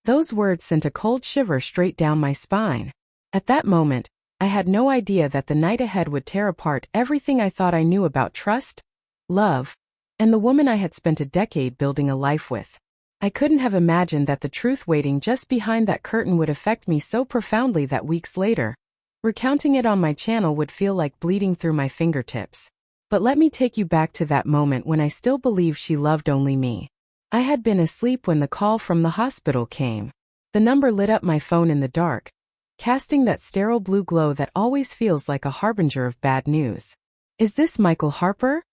Those words sent a cold shiver straight down my spine. At that moment, I had no idea that the night ahead would tear apart everything I thought I knew about trust, love, and the woman I had spent a decade building a life with. I couldn't have imagined that the truth waiting just behind that curtain would affect me so profoundly that weeks later, recounting it on my channel would feel like bleeding through my fingertips. But let me take you back to that moment when I still believed she loved only me. I had been asleep when the call from the hospital came. The number lit up my phone in the dark, casting that sterile blue glow that always feels like a harbinger of bad news. "Is this Michael Harper?"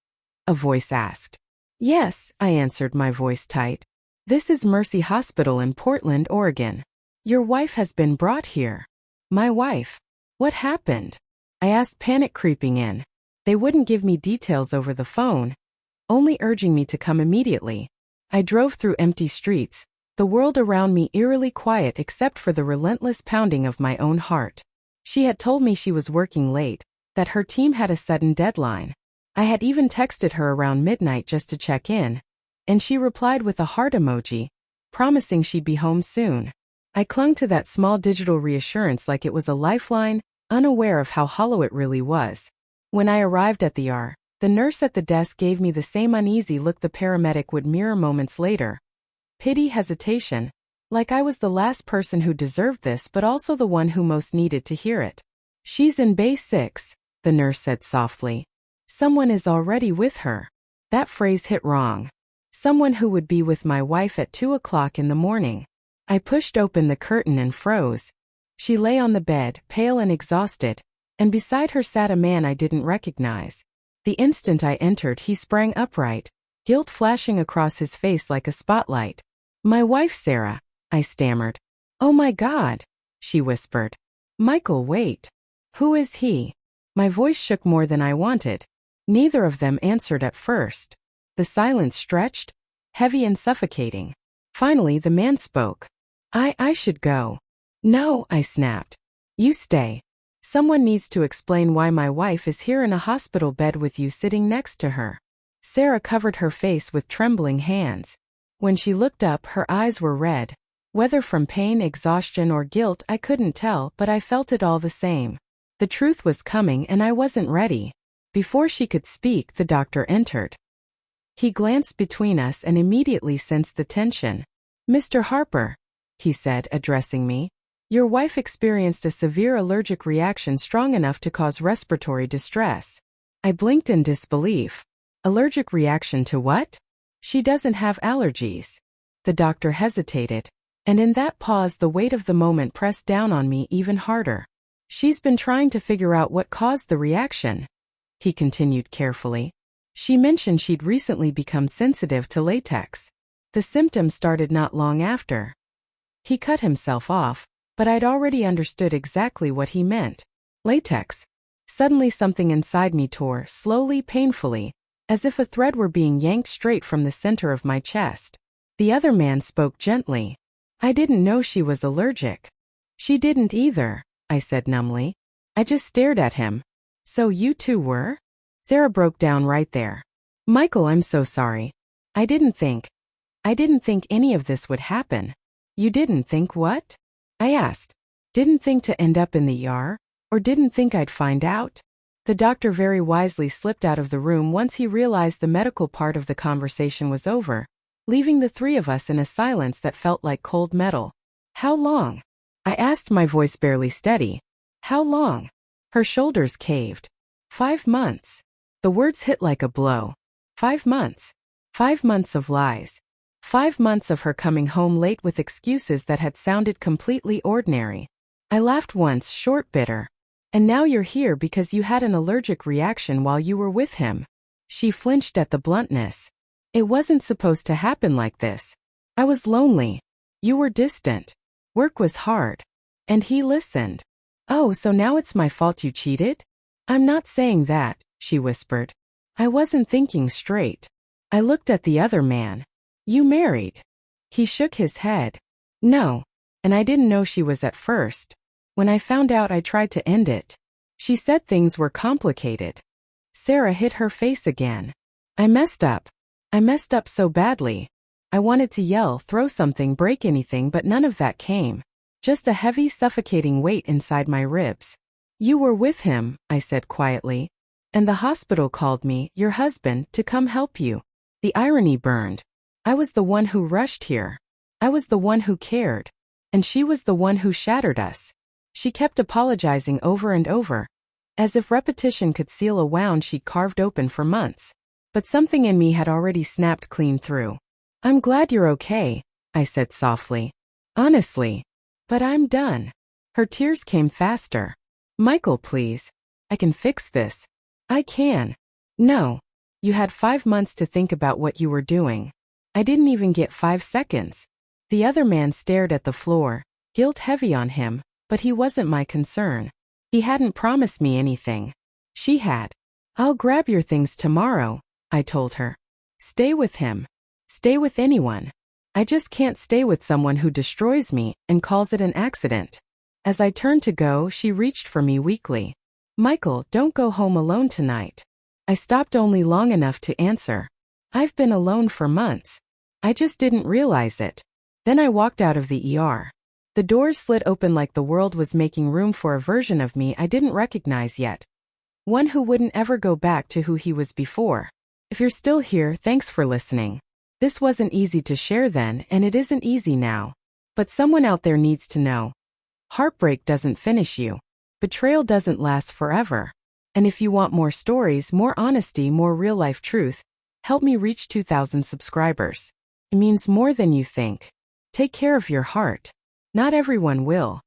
a voice asked. "Yes," I answered, my voice tight. "This is Mercy Hospital in Portland, Oregon. Your wife has been brought here." "My wife? What happened?" I asked, panic creeping in. They wouldn't give me details over the phone, only urging me to come immediately. I drove through empty streets, the world around me eerily quiet except for the relentless pounding of my own heart. She had told me she was working late, that her team had a sudden deadline. I had even texted her around midnight just to check in, and she replied with a heart emoji, promising she'd be home soon. I clung to that small digital reassurance like it was a lifeline, unaware of how hollow it really was. When I arrived at the ER, the nurse at the desk gave me the same uneasy look the paramedic would mirror moments later. Pity, hesitation, like I was the last person who deserved this but also the one who most needed to hear it. "She's in Bay 6, the nurse said softly. "Someone is already with her." That phrase hit wrong. Someone who would be with my wife at 2 o'clock in the morning. I pushed open the curtain and froze. She lay on the bed, pale and exhausted, and beside her sat a man I didn't recognize. The instant I entered, he sprang upright, guilt flashing across his face like a spotlight. "My wife, Sarah," I stammered. "Oh my God," she whispered. "Michael, wait. Who is he?" My voice shook more than I wanted. Neither of them answered at first. The silence stretched, heavy and suffocating. Finally, the man spoke. I should go." "No," I snapped. "You stay. Someone needs to explain why my wife is here in a hospital bed with you sitting next to her." Sarah covered her face with trembling hands. When she looked up, her eyes were red. Whether from pain, exhaustion, or guilt, I couldn't tell, but I felt it all the same. The truth was coming and I wasn't ready. Before she could speak, the doctor entered. He glanced between us and immediately sensed the tension. "Mr. Harper," he said, addressing me, "your wife experienced a severe allergic reaction strong enough to cause respiratory distress." I blinked in disbelief. "Allergic reaction to what?" "She doesn't have allergies." The doctor hesitated, and in that pause the weight of the moment pressed down on me even harder. "She's been trying to figure out what caused the reaction," he continued carefully. "She mentioned she'd recently become sensitive to latex. The symptoms started not long after." He cut himself off, but I'd already understood exactly what he meant. Latex. Suddenly something inside me tore, slowly, painfully, as if a thread were being yanked straight from the center of my chest. The other man spoke gently. "I didn't know she was allergic." "She didn't either," I said numbly. I just stared at him. "So you two were?" Sarah broke down right there. "Michael, I'm so sorry. I didn't think any of this would happen." "You didn't think what?" I asked. "Didn't think to end up in the ER? Or didn't think I'd find out?" The doctor very wisely slipped out of the room once he realized the medical part of the conversation was over, leaving the three of us in a silence that felt like cold metal. "How long?" I asked, my voice barely steady. "How long?" Her shoulders caved. 5 months. The words hit like a blow. 5 months. 5 months of lies. 5 months of her coming home late with excuses that had sounded completely ordinary. I laughed once, short, bitter. "And now you're here because you had an allergic reaction while you were with him." She flinched at the bluntness. "It wasn't supposed to happen like this. I was lonely. You were distant. Work was hard. And he listened." "Oh, so now it's my fault you cheated?" "I'm not saying that," she whispered. "I wasn't thinking straight." I looked at the other man. "You married?" He shook his head. "No. And I didn't know she was at first. When I found out, I tried to end it. She said things were complicated." Sarah hit her face again. I messed up so badly. I wanted to yell, throw something, break anything, but none of that came. Just a heavy, suffocating weight inside my ribs. You were with him, I said quietly. And the hospital called me, your husband, to come help you. The irony burned. I was the one who rushed here. I was the one who cared. And she was the one who shattered us. She kept apologizing over and over, as if repetition could seal a wound she'd carved open for months. But something in me had already snapped clean through. I'm glad you're okay, I said softly. Honestly. But I'm done. Her tears came faster. Michael, please. I can fix this. I can. No. You had 5 months to think about what you were doing. I didn't even get 5 seconds. The other man stared at the floor, guilt heavy on him, but he wasn't my concern. He hadn't promised me anything. She had. I'll grab your things tomorrow, I told her. Stay with him. Stay with anyone. I just can't stay with someone who destroys me and calls it an accident. As I turned to go, she reached for me weakly. Michael, don't go home alone tonight. I stopped only long enough to answer. I've been alone for months. I just didn't realize it. Then I walked out of the ER. The doors slid open like the world was making room for a version of me I didn't recognize yet. One who wouldn't ever go back to who he was before. If you're still here, thanks for listening. This wasn't easy to share then, and it isn't easy now. But someone out there needs to know. Heartbreak doesn't finish you. Betrayal doesn't last forever. And if you want more stories, more honesty, more real-life truth, help me reach 2,000 subscribers. It means more than you think. Take care of your heart. Not everyone will.